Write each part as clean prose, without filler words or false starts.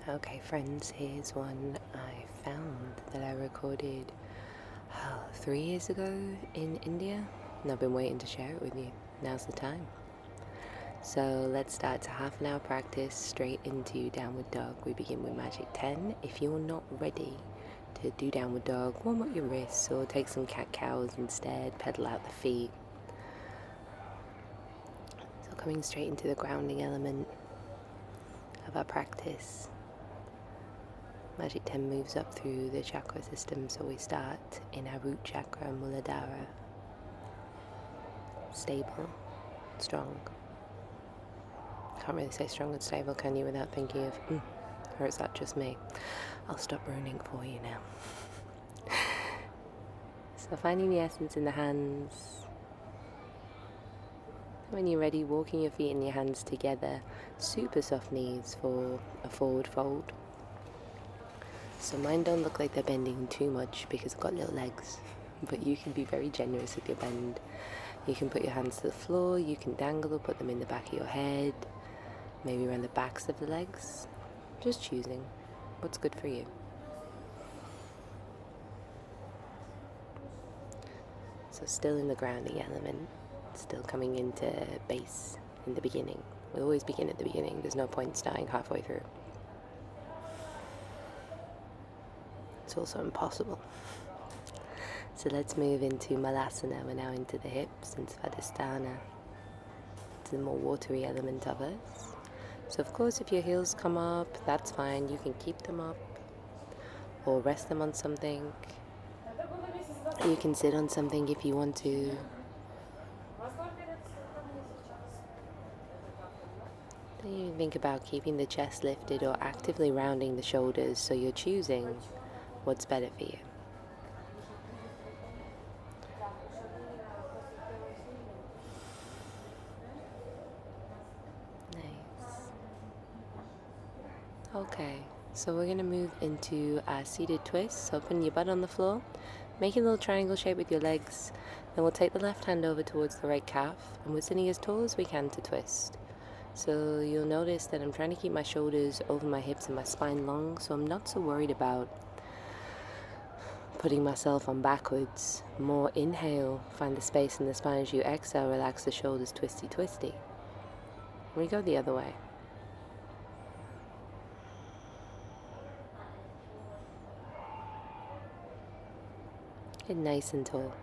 Okay friends, here's one I found that I recorded 3 years ago in India, and I've been waiting to share it with you. Now's the time. So let's start. It's a half an hour practice straight into downward dog. We begin with magic 10. If you're not ready to do downward dog, warm up your wrists or take some cat-cows instead, pedal out the feet. So coming straight into the grounding element of our practice. Magic 10 moves up through the chakra system, so we start in our root chakra, Muladhara. Stable, strong. Can't really say strong and stable, can you, without thinking of, or is that just me? I'll stop ruining for you now. So finding the essence in the hands. When you're ready, walking your feet and your hands together. Super soft knees for a forward fold. So mine don't look like they're bending too much because I've got little legs, but you can be very generous with your bend. You can put your hands to the floor, you can dangle or put them in the back of your head, maybe around the backs of the legs, just choosing what's good for you. So still in the grounding element, still coming into base in the beginning. We always begin at the beginning, there's no point starting halfway through. It's also impossible. So let's move into Malasana. We're now into the hips, and Svadhisthana. It's the more watery element of us. So of course if your heels come up, that's fine. You can keep them up or rest them on something. You can sit on something if you want to. Then you think about keeping the chest lifted or actively rounding the shoulders, so you're choosing what's better for you. Nice. Okay, so we're going to move into a seated twist. So putting your butt on the floor, making a little triangle shape with your legs. Then we'll take the left hand over towards the right calf, and we're sitting as tall as we can to twist. So you'll notice that I'm trying to keep my shoulders over my hips and my spine long, so I'm not so worried about putting myself on backwards. More inhale, find the space in the spine. As you exhale, relax the shoulders, twisty, twisty. We go the other way. Get nice and tall.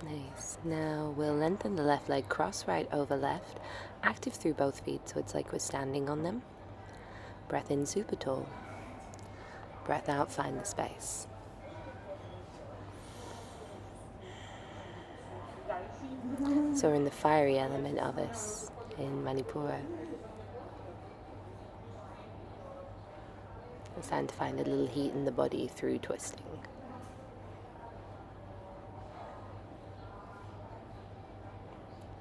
Nice. Now we'll lengthen the left leg, cross right over left, active through both feet, so it's like we're standing on them. Breath in, super tall. Breath out, find the space. So we're in the fiery element of us in Manipura. It's time to find a little heat in the body through twisting.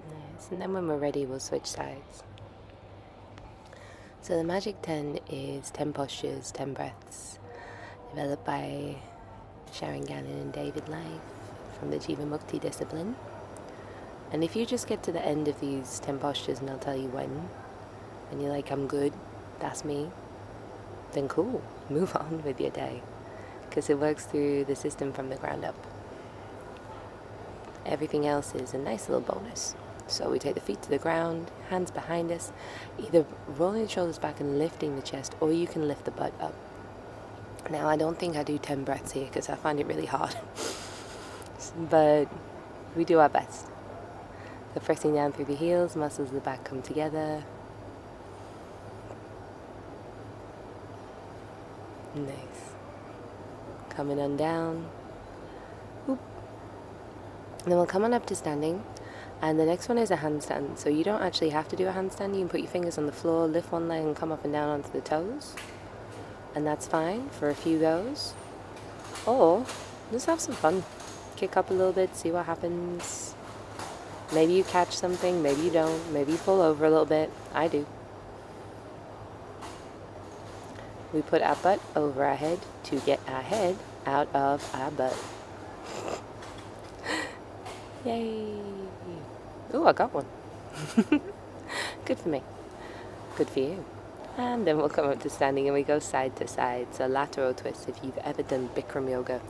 Nice. And then when we're ready, we'll switch sides. So the magic 10 is 10 postures, 10 breaths, developed by Sharon Gannon and David Life from the Jiva Mukti discipline. And if you just get to the end of these 10 postures and I'll tell you when, and you're like, I'm good, that's me, then cool, move on with your day, because it works through the system from the ground up. Everything else is a nice little bonus. So we take the feet to the ground, hands behind us, either rolling the shoulders back and lifting the chest, or you can lift the butt up. Now I don't think I do 10 breaths here because I find it really hard, but we do our best. So pressing down through the heels, muscles of the back come together. Nice. Coming on down. Oop. And then we'll come on up to standing. And the next one is a handstand. So you don't actually have to do a handstand. You can put your fingers on the floor, lift one leg and come up and down onto the toes. And that's fine for a few goes. Or just have some fun. Kick up a little bit, see what happens. Maybe you catch something, maybe you don't. Maybe you pull over a little bit. I do. We put our butt over our head to get our head out of our butt. Yay! Oh, I got one. Good for me. Good for you. And then we'll come up to standing and we go side to side. So lateral twist, if you've ever done Bikram yoga.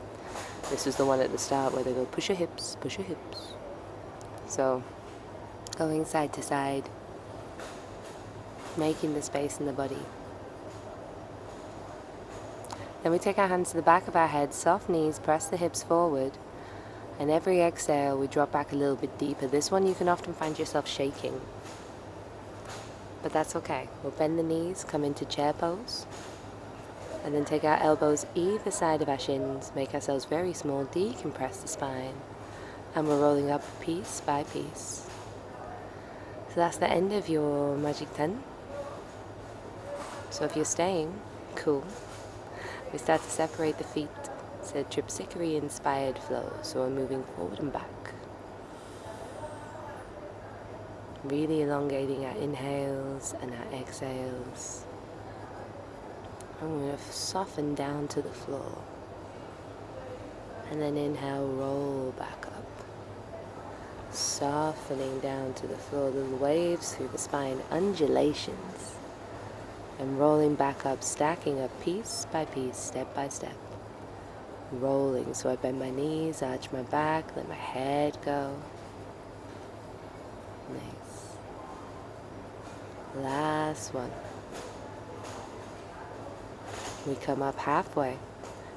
This is the one at the start where they go push your hips, push your hips. So going side to side, making the space in the body. Then we take our hands to the back of our head, soft knees, press the hips forward. And every exhale, we drop back a little bit deeper. This one you can often find yourself shaking. But that's okay. We'll bend the knees, come into chair pose. And then take our elbows either side of our shins, make ourselves very small, decompress the spine. And we're rolling up piece by piece. So that's the end of your Magic 10. So if you're staying, cool. We start to separate the feet. It's a Tripsikari inspired flow, so we're moving forward and back. Really elongating our inhales and our exhales. And we're going to soften down to the floor. And then inhale, roll back up. Softening down to the floor, little waves through the spine, undulations. And rolling back up, stacking up piece by piece, step by step. Rolling, so I bend my knees, arch my back, let my head go. Nice. Last one. We come up halfway.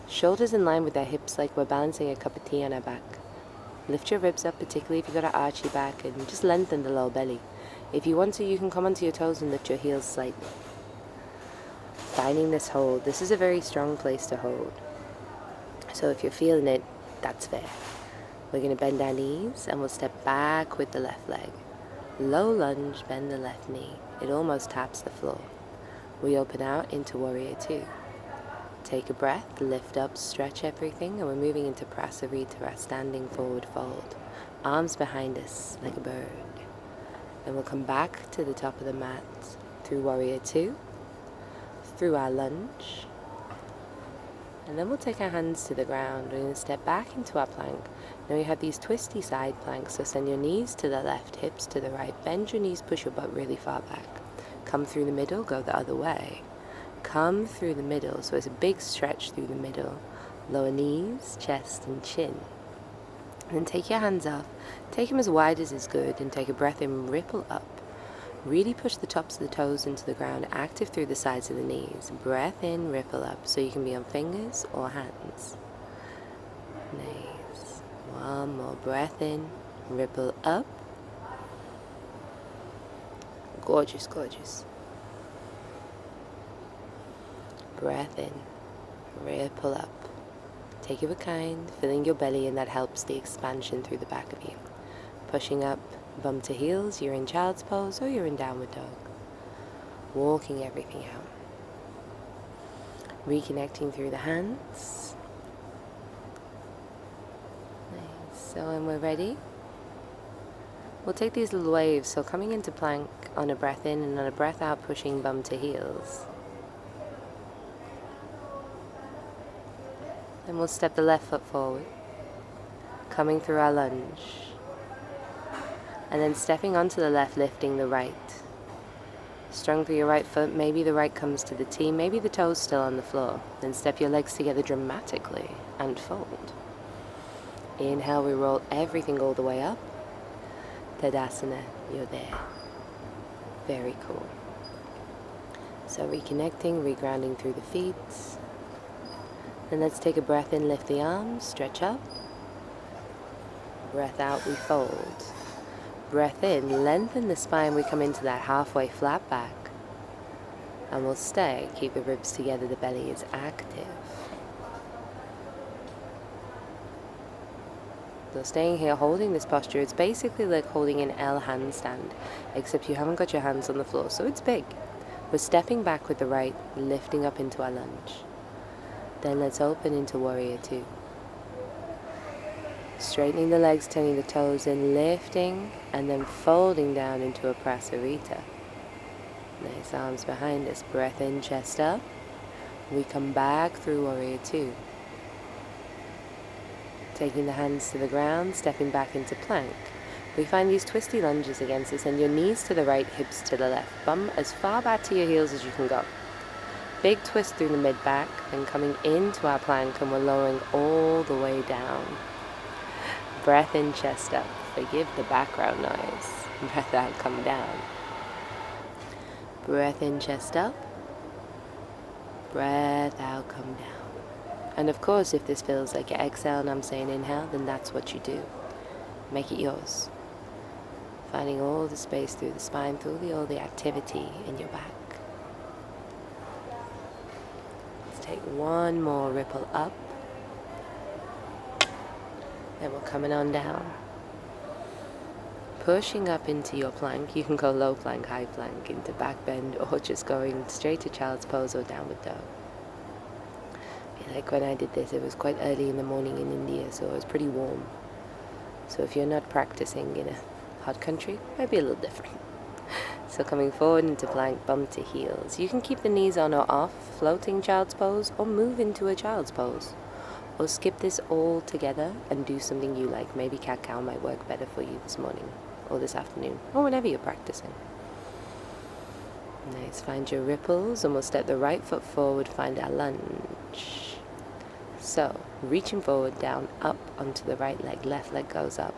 Shoulders in line with our hips like we're balancing a cup of tea on our back. Lift your ribs up, particularly if you've got an archy back, and just lengthen the lower belly. If you want to, you can come onto your toes and lift your heels slightly. Finding this hold. This is a very strong place to hold. So if you're feeling it, that's fair. We're going to bend our knees and we'll step back with the left leg. Low lunge, bend the left knee. It almost taps the floor. We open out into Warrior 2. Take a breath, lift up, stretch everything, and we're moving into Prasarita, our standing forward fold. Arms behind us like a bird. Then we'll come back to the top of the mat through Warrior 2. Through our lunge, and then we'll take our hands to the ground. We're going to step back into our plank. Now we have these twisty side planks, so send your knees to the left, hips to the right, bend your knees, push your butt really far back. Come through the middle, go the other way. Come through the middle, so it's a big stretch through the middle. Lower knees, chest and chin. And then take your hands off, take them as wide as is good, and take a breath in, ripple up. Really push the tops of the toes into the ground, active through the sides of the knees. Breath in, ripple up, so you can be on fingers or hands. Nice. One more breath in, ripple up. Gorgeous, gorgeous. Breath in, ripple up. Take it with kind, filling your belly, and that helps the expansion through the back of you. Pushing up, bum to heels, you're in child's pose or you're in downward dog. Walking everything out. Reconnecting through the hands. Nice. So when we're ready, we'll take these little waves. So coming into plank on a breath in and on a breath out, pushing bum to heels. Then we'll step the left foot forward, coming through our lunge. And then stepping onto the left, lifting the right. Strong through your right foot, maybe the right comes to the T, maybe the toes still on the floor. Then step your legs together dramatically and fold. Inhale, we roll everything all the way up. Tadasana, you're there. Very cool. So reconnecting, regrounding through the feet. Then let's take a breath in, lift the arms, stretch up. Breath out, we fold. Breath in, lengthen the spine, we come into that halfway flat back. And we'll stay, keep the ribs together, the belly is active. So staying here, holding this posture, it's basically like holding an L handstand, except you haven't got your hands on the floor, so it's big. We're stepping back with the right, lifting up into our lunge. Then let's open into Warrior 2. Straightening the legs, turning the toes in, lifting, and then folding down into a Prasarita. Nice, arms behind us, breath in, chest up. We come back through Warrior 2. Taking the hands to the ground, stepping back into plank. We find these twisty lunges again, so send your knees to the right, hips to the left. Bum as far back to your heels as you can go. Big twist through the mid-back, then coming into our plank, and we're lowering all the way down. Breath in, chest up. Forgive the background noise. Breath out, come down. Breath in, chest up. Breath out, come down. And of course, if this feels like an exhale and I'm saying inhale, then that's what you do. Make it yours. Finding all the space through the spine, through all the activity in your back. Let's take one more ripple up. Then we're coming on down. Pushing up into your plank. You can go low plank, high plank, into back bend, or just going straight to child's pose or downward dog. Like when I did this, it was quite early in the morning in India, so it was pretty warm. So if you're not practicing in a hot country, it might be a little different. So coming forward into plank, bum to heels. You can keep the knees on or off, floating child's pose, or move into a child's pose. Or skip this all together and do something you like. Maybe cat-cow might work better for you this morning, or this afternoon, or whenever you're practicing. Nice, find your ripples, and we'll step the right foot forward, find our lunge. So, reaching forward, down, up onto the right leg, left leg goes up.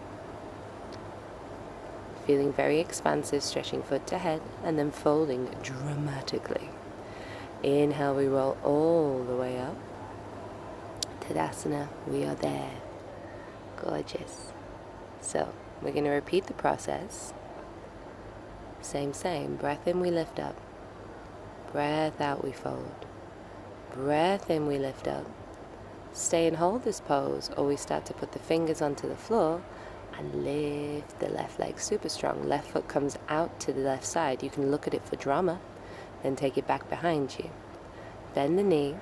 Feeling very expansive, stretching foot to head, and then folding dramatically. Inhale, we roll all the way up. Tadasana, we are there. Gorgeous. So, we're going to repeat the process. Same. Breath in, we lift up. Breath out, we fold. Breath in, we lift up. Stay and hold this pose, or we start to put the fingers onto the floor and lift the left leg super strong. Left foot comes out to the left side. You can look at it for drama, then take it back behind you. Bend the knee.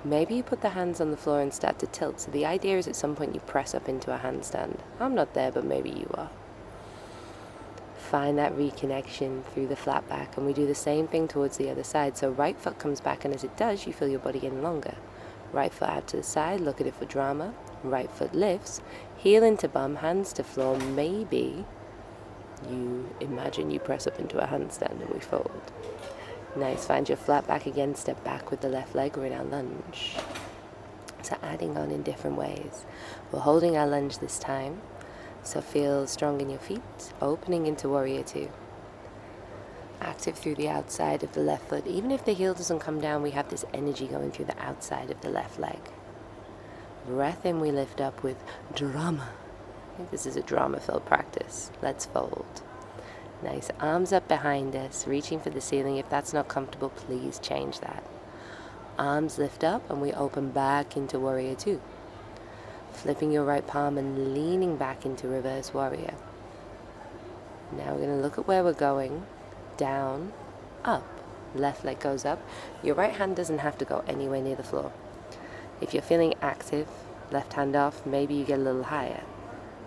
Maybe you put the hands on the floor and start to tilt. So the idea is at some point you press up into a handstand. I'm not there, but maybe you are. Find that reconnection through the flat back, and we do the same thing towards the other side. So right foot comes back, and as it does, you feel your body getting longer. Right foot out to the side, look at it for drama. Right foot lifts, heel into bum, hands to floor. Maybe you imagine you press up into a handstand and we fold. Nice, find your flat back again, step back with the left leg, we're in our lunge. So adding on in different ways. We're holding our lunge this time, so feel strong in your feet, opening into warrior two. Active through the outside of the left foot. Even if the heel doesn't come down, we have this energy going through the outside of the left leg. Breath in, we lift up with drama. I think this is a drama-filled practice. Let's fold. Nice, arms up behind us, reaching for the ceiling. If that's not comfortable, please change that. Arms lift up, and we open back into warrior two. Flipping your right palm and leaning back into reverse warrior. Now we're going to look at where we're going. Down, up. Left leg goes up. Your right hand doesn't have to go anywhere near the floor. If you're feeling active, left hand off, maybe you get a little higher.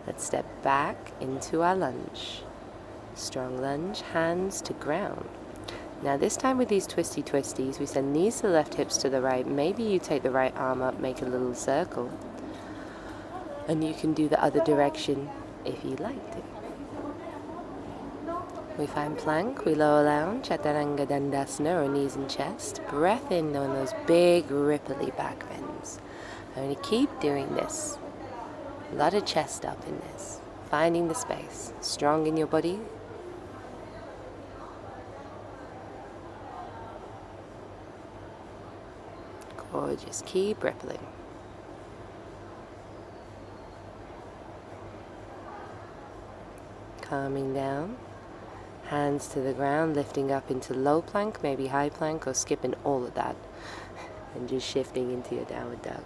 Let's step back into our lunge. Strong lunge, hands to ground. Now this time with these twisties, we send knees to the left, hips to the right. Maybe you take the right arm up, make a little circle. And you can do the other direction if you like to. We find plank, we lower lounge, Chaturanga Dandasana, or knees and chest. Breath in on those big ripply back bends. I'm going to keep doing this. A lot of chest up in this. Finding the space. Strong in your body. Gorgeous. Keep rippling. Calming down. Hands to the ground, lifting up into low plank, maybe high plank, or skipping all of that. And just shifting into your downward dog.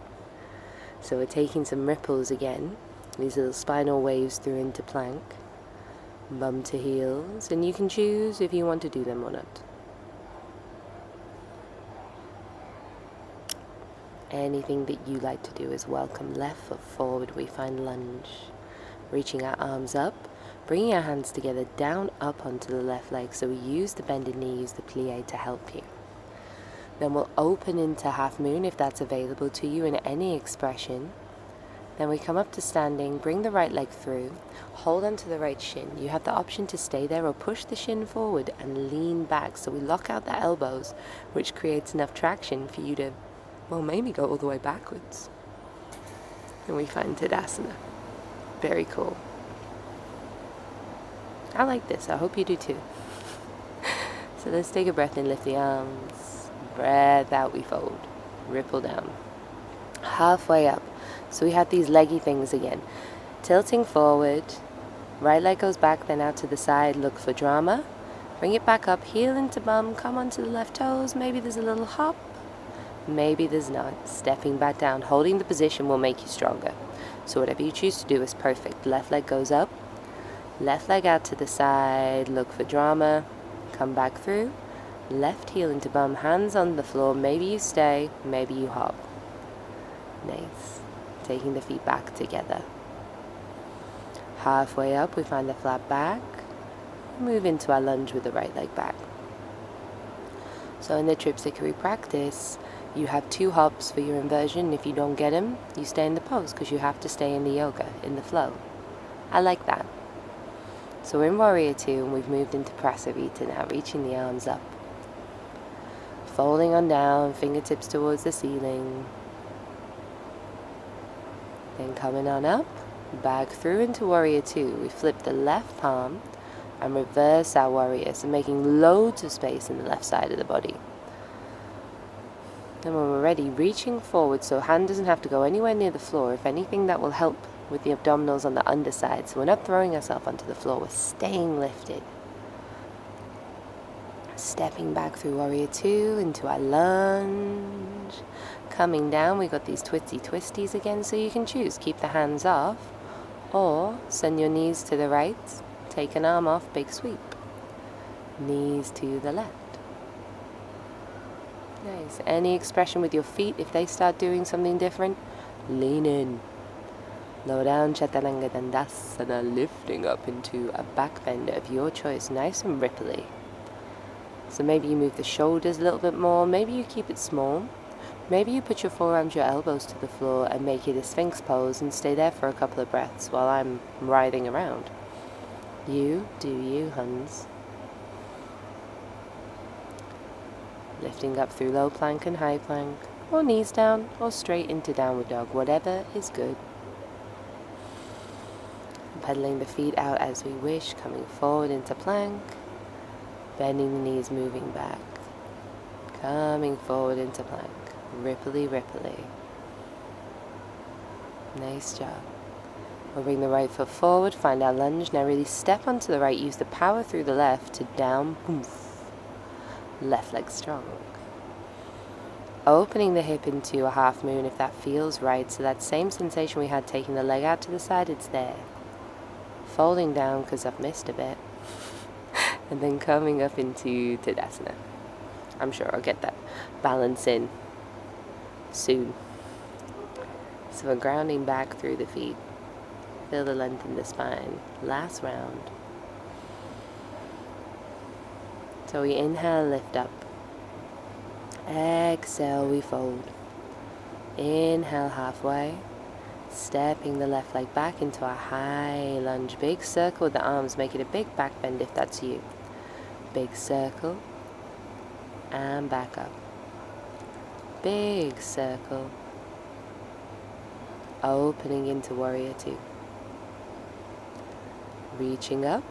So we're taking some ripples again. These little spinal waves through into plank. Bum to heels. And you can choose if you want to do them or not. Anything that you like to do is welcome. Left foot forward, we find lunge. Reaching our arms up. Bringing our hands together, down, up onto the left leg. So we use the bended knee, use the plie to help you. Then we'll open into half moon if that's available to you in any expression. Then we come up to standing, bring the right leg through, hold onto the right shin. You have the option to stay there or push the shin forward and lean back. So we lock out the elbows, which creates enough traction for you to, well, maybe go all the way backwards. And we find Tadasana. Very cool. I like this. I hope you do too. So let's take a breath in, lift the arms. Breath out, we fold. Ripple down. Halfway up. So we have these leggy things again. Tilting forward. Right leg goes back, then out to the side. Look for drama. Bring it back up. Heel into bum. Come onto the left toes. Maybe there's a little hop. Maybe there's not. Stepping back down. Holding the position will make you stronger. So whatever you choose to do is perfect. Left leg goes up. Left leg out to the side. Look for drama. Come back through. Left heel into bum. Hands on the floor. Maybe you stay. Maybe you hop. Nice. Taking the feet back together. Halfway up, we find the flat back. Move into our lunge with the right leg back. So in the Tripsikari practice, you have 2 hops for your inversion. If you don't get them, you stay in the pose because you have to stay in the yoga, in the flow. I like that. So we're in Warrior 2 and we've moved into Prasarita now, reaching the arms up. Folding on down, fingertips towards the ceiling. Then coming on up, back through into Warrior 2. We flip the left palm and reverse our Warrior, so making loads of space in the left side of the body. Then when we're ready, reaching forward so hand doesn't have to go anywhere near the floor. If anything, that will help with the abdominals on the underside. So we're not throwing ourselves onto the floor, we're staying lifted. Stepping back through Warrior 2 into our lunge. Coming down, we got these twisties again, so you can choose. Keep the hands off, or send your knees to the right, take an arm off, big sweep. Knees to the left. Nice. Any expression with your feet, if they start doing something different, lean in. Lower down, Chaturanga Dandasana, lifting up into a back bend of your choice, nice and ripply. So maybe you move the shoulders a little bit more, maybe you keep it small. Maybe you put your forearms, your elbows to the floor and make it a Sphinx pose and stay there for a couple of breaths while I'm writhing around. You do you, Huns. Lifting up through low plank and high plank, or knees down, or straight into downward dog, whatever is good. Pedaling the feet out as we wish, coming forward into plank, bending the knees, moving back, coming forward into plank. Ripply, ripply. Nice job. We'll bring the right foot forward, find our lunge. Now really step onto the right, use the power through the left to down, poof. Left leg strong. Opening the hip into a half moon if that feels right. So that same sensation we had taking the leg out to the side, it's there. Folding down because I've missed a bit. And then coming up into Tadasana. I'm sure I'll get that balance in soon. So we're grounding back through the feet. Feel the length in the spine. Last round. So we inhale, lift up. Exhale, we fold. Inhale halfway. Stepping the left leg back into a high lunge. Big circle with the arms. Make it a big back bend if that's you. Big circle. And back up. Big circle. Opening into Warrior 2. Reaching up,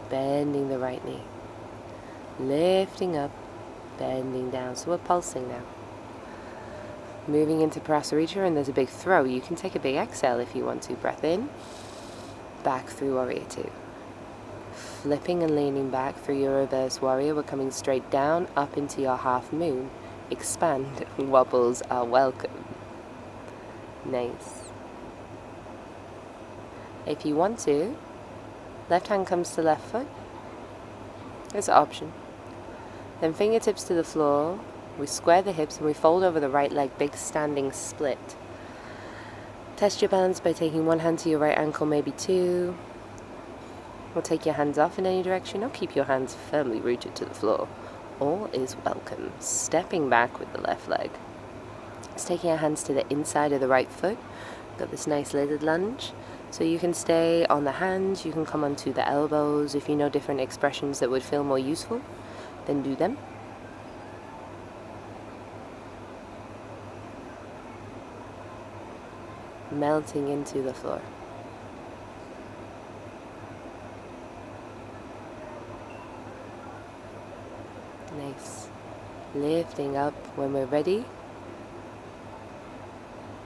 bending the right knee. Lifting up, bending down. So we're pulsing now. Moving into Prasarita, and there's a big throw. You can take a big exhale if you want to. Breath in, back through Warrior 2. Flipping and leaning back through your reverse warrior. We're coming straight down, up into your half moon. Expand. Wobbles are welcome. Nice. If you want to, left hand comes to left foot. It's an option. Then fingertips to the floor. We square the hips and we fold over the right leg. Big standing split. Test your balance by taking one hand to your right ankle, maybe two. Or take your hands off in any direction, or keep your hands firmly rooted to the floor. All is welcome. Stepping back with the left leg. It's taking our hands to the inside of the right foot. Got this nice lidded lunge. So you can stay on the hands, you can come onto the elbows. If you know different expressions that would feel more useful, then do them. Melting into the floor. Nice. Lifting up when we're ready.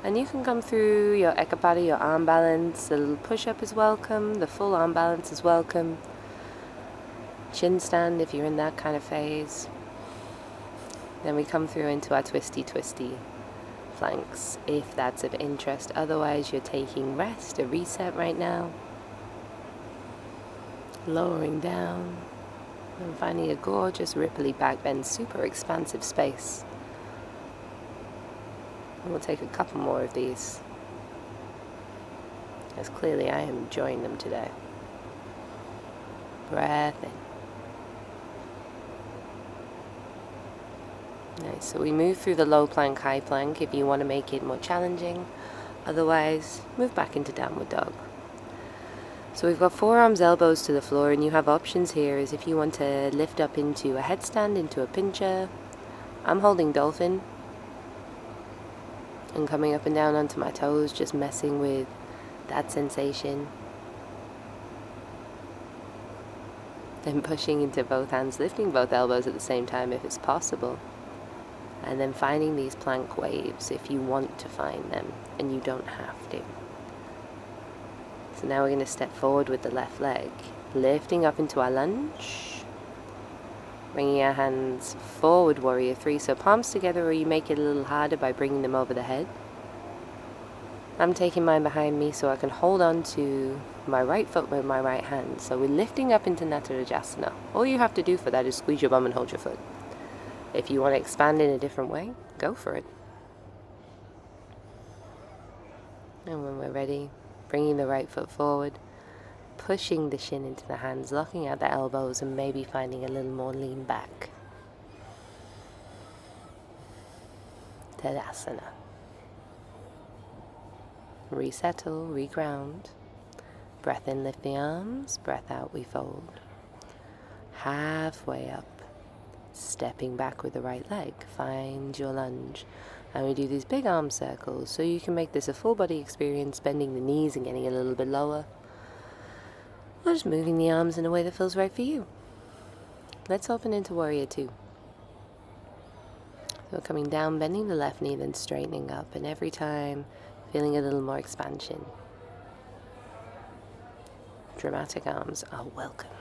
And you can come through your Ekapada, your arm balance. A little push-up is welcome. The full arm balance is welcome. Chin stand if you're in that kind of phase. Then we come through into our twisty flanks if that's of interest. Otherwise, you're taking rest, a reset right now. Lowering down and finding a gorgeous ripply back bend, super expansive space. And we'll take a couple more of these, as clearly I am enjoying them today. Breath in. Nice. So we move through the low plank, high plank if you want to make it more challenging. Otherwise, move back into downward dog. So we've got forearms, elbows to the floor, and you have options here is if you want to lift up into a headstand, into a pincher. I'm holding dolphin and coming up and down onto my toes, just messing with that sensation. Then pushing into both hands, lifting both elbows at the same time if it's possible. And then finding these plank waves if you want to find them, and you don't have to. So now we're going to step forward with the left leg, lifting up into our lunge, bringing our hands forward, warrior three, so palms together, or you make it a little harder by bringing them over the head. I'm taking mine behind me so I can hold on to my right foot with my right hand. So we're lifting up into Natarajasana. All you have to do for that is squeeze your bum and hold your foot. If you want to expand in a different way, go for it. And when we're ready, bringing the right foot forward, pushing the shin into the hands, locking out the elbows, and maybe finding a little more lean back. Tadasana. Resettle, reground. Breath in, lift the arms. Breath out, we fold. Halfway up. Stepping back with the right leg. Find your lunge. And we do these big arm circles, so you can make this a full body experience, bending the knees and getting a little bit lower. Or just moving the arms in a way that feels right for you. Let's open into warrior two. So coming down, bending the left knee, then straightening up, and every time feeling a little more expansion. Dramatic arms are welcome.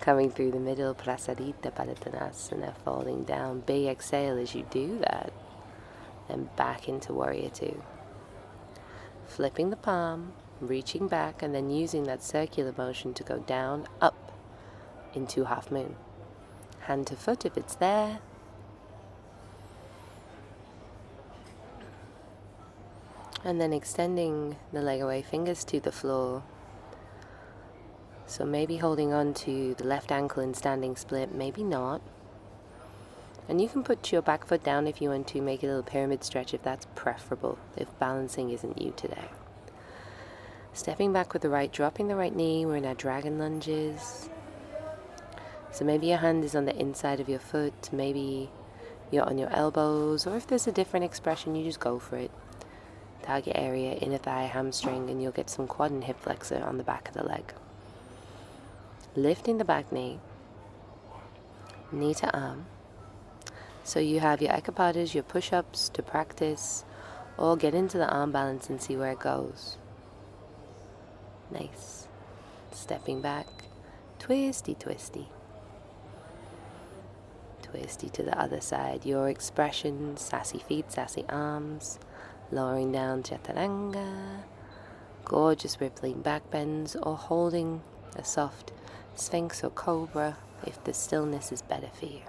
Coming through the middle, Prasarita Palatanasana, falling down. Big exhale as you do that. Then back into warrior two. Flipping the palm, reaching back, and then using that circular motion to go down, up into half moon. Hand to foot if it's there. And then extending the leg away, fingers to the floor. So maybe holding on to the left ankle in standing split, maybe not. And you can put your back foot down if you want to, make a little pyramid stretch if that's preferable, if balancing isn't you today. Stepping back with the right, dropping the right knee, we're in our dragon lunges. So maybe your hand is on the inside of your foot, maybe you're on your elbows, or if there's a different expression, you just go for it. Target area, inner thigh, hamstring, and you'll get some quad and hip flexor on the back of the leg. Lifting the back knee, knee to arm. So you have your ekapadas, your push-ups to practice, or get into the arm balance and see where it goes. Nice. Stepping back, twisty. Twisty to the other side. Your expression, sassy feet, sassy arms. Lowering down, chaturanga. Gorgeous rippling back bends, or holding a soft sphinx or cobra if the stillness is better for you.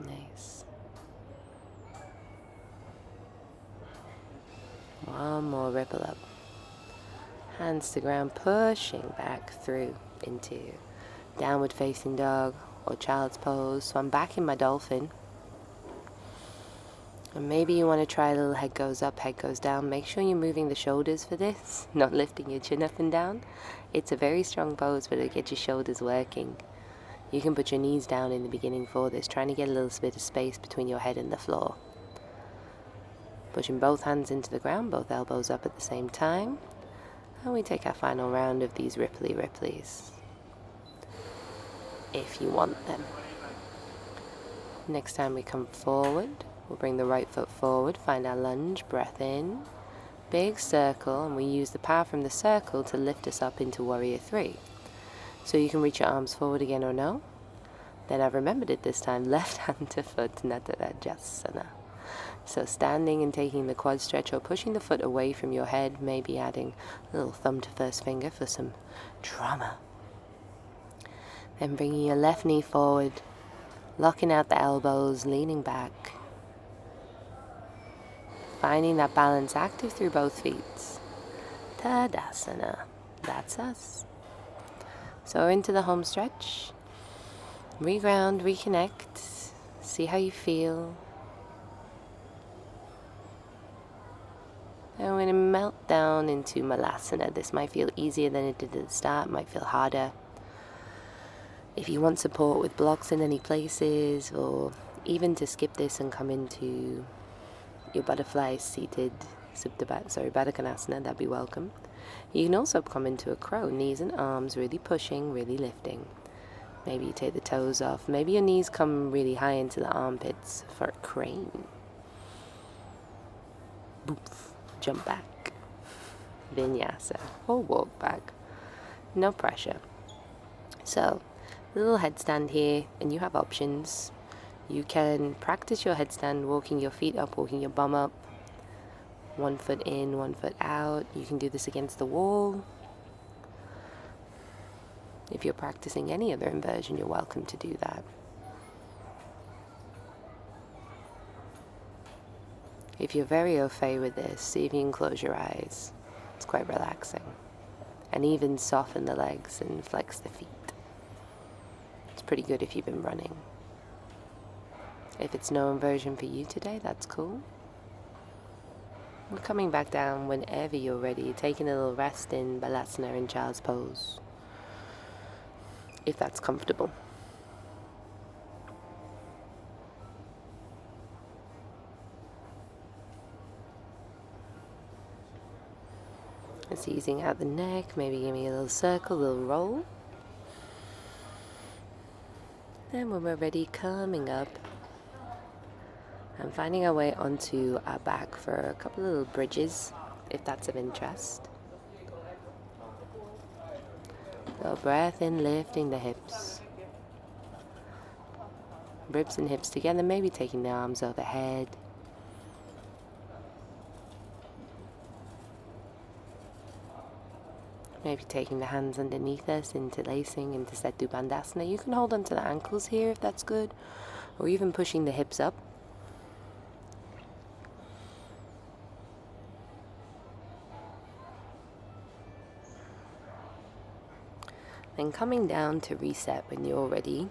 Nice. One more ripple up. Hands to ground, pushing back through into downward facing dog or child's pose. So I'm back in my dolphin. And maybe you want to try a little head goes up, head goes down. Make sure you're moving the shoulders for this, not lifting your chin up and down. It's a very strong pose, but it'll get your shoulders working. You can put your knees down in the beginning for this, trying to get a little bit of space between your head and the floor. Pushing both hands into the ground, both elbows up at the same time. And we take our final round of these Ripleys, if you want them. Next time we come forward, we'll bring the right foot forward, find our lunge, breath in, big circle, and we use the power from the circle to lift us up into Warrior 3. So you can reach your arms forward again or no. Then I've remembered it this time, left hand to foot, Natarajasana. So standing and taking the quad stretch or pushing the foot away from your head, maybe adding a little thumb to first finger for some drama. Then bringing your left knee forward, locking out the elbows, leaning back. Finding that balance active through both feet. Tadasana. That's us. So into the home stretch. Reground, reconnect. See how you feel. And we're going to melt down into Malasana. This might feel easier than it did at the start, might feel harder. If you want support with blocks in any places, or even to skip this and come into your butterfly seated Baddha Konasana, that'd be welcome. You can also come into a crow, knees and arms really pushing, really lifting. Maybe you take the toes off. Maybe your knees come really high into the armpits for a crane. Boof. Jump back. Vinyasa. Or walk back. No pressure. So, a little headstand here, and you have options. You can practice your headstand, walking your feet up, walking your bum up. 1 foot in, 1 foot out. You can do this against the wall. If you're practicing any other inversion, you're welcome to do that. If you're very au fait with this, see if you can close your eyes. It's quite relaxing. And even soften the legs and flex the feet. It's pretty good if you've been running. If it's no inversion for you today, that's cool. We're coming back down whenever you're ready, taking a little rest in Balasana in Child's Pose, if that's comfortable. It's easing out the neck, maybe giving a little circle, a little roll. Then when we're ready, coming up and finding our way onto our back for a couple of little bridges, if that's of interest. So breath in, lifting the hips. Ribs and hips together, maybe taking the arms overhead. Maybe taking the hands underneath us, interlacing into Setu Bandhasana. You can hold onto the ankles here if that's good, or even pushing the hips up. Then coming down to reset when you're ready.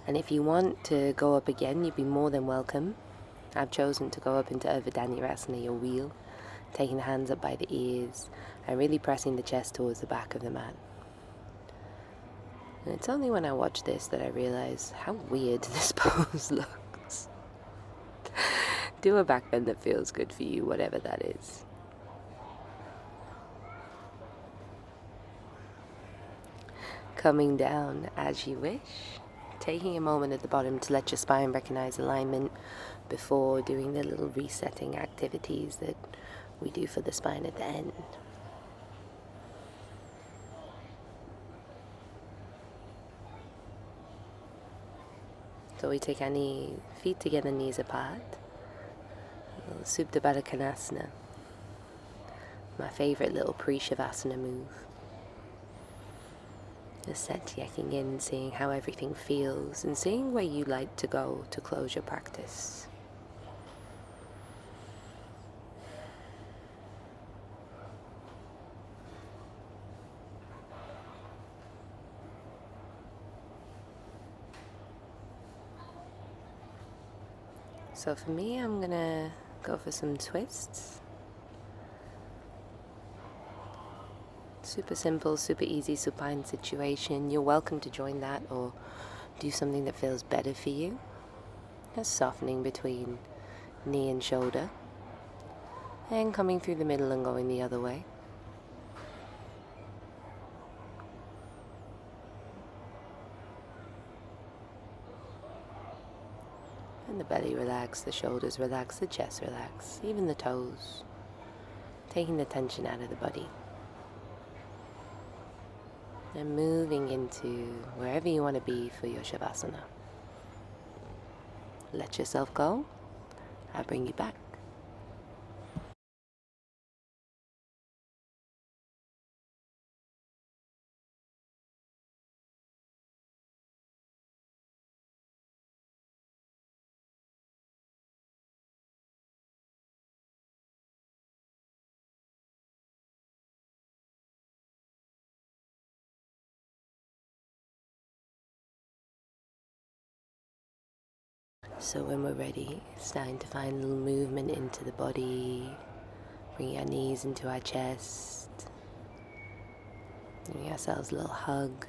And if you want to go up again, you'd be more than welcome. I've chosen to go up into Urdhva your wheel, taking the hands up by the ears and really pressing the chest towards the back of the mat. And it's only when I watch this that I realize how weird this pose looks. Do a back bend that feels good for you, whatever that is. Coming down as you wish. Taking a moment at the bottom to let your spine recognize alignment before doing the little resetting activities that we do for the spine at the end. So we take our feet together, knees apart. Supta Baddha Konasana. My favorite little pre-Shavasana move. Just checking in, seeing how everything feels, and seeing where you like to go to close your practice. So for me, I'm gonna go for some twists. Super simple, super easy supine situation. You're welcome to join that or do something that feels better for you. Just softening between knee and shoulder. And coming through the middle and going the other way. And the belly relax, the shoulders relax, the chest relax, even the toes. Taking the tension out of the body. And moving into wherever you want to be for your Shavasana. Let yourself go. I'll bring you back. So when we're ready, it's time to find a little movement into the body. Bring our knees into our chest. Giving ourselves a little hug.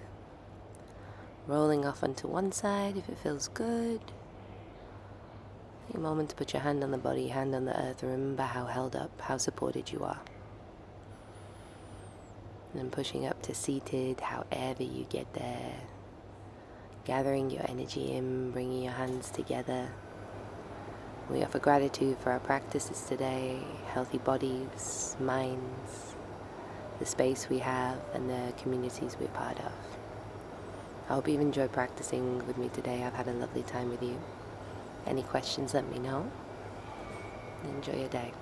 Rolling off onto one side if it feels good. Take a moment to put your hand on the body, hand on the earth. Remember how held up, how supported you are. And then pushing up to seated, however you get there. Gathering your energy in, bringing your hands together. We offer gratitude for our practices today, healthy bodies, minds, the space we have, and the communities we're part of. I hope you've enjoyed practicing with me today. I've had a lovely time with you. Any questions, let me know. Enjoy your day.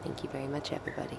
Thank you very much, everybody.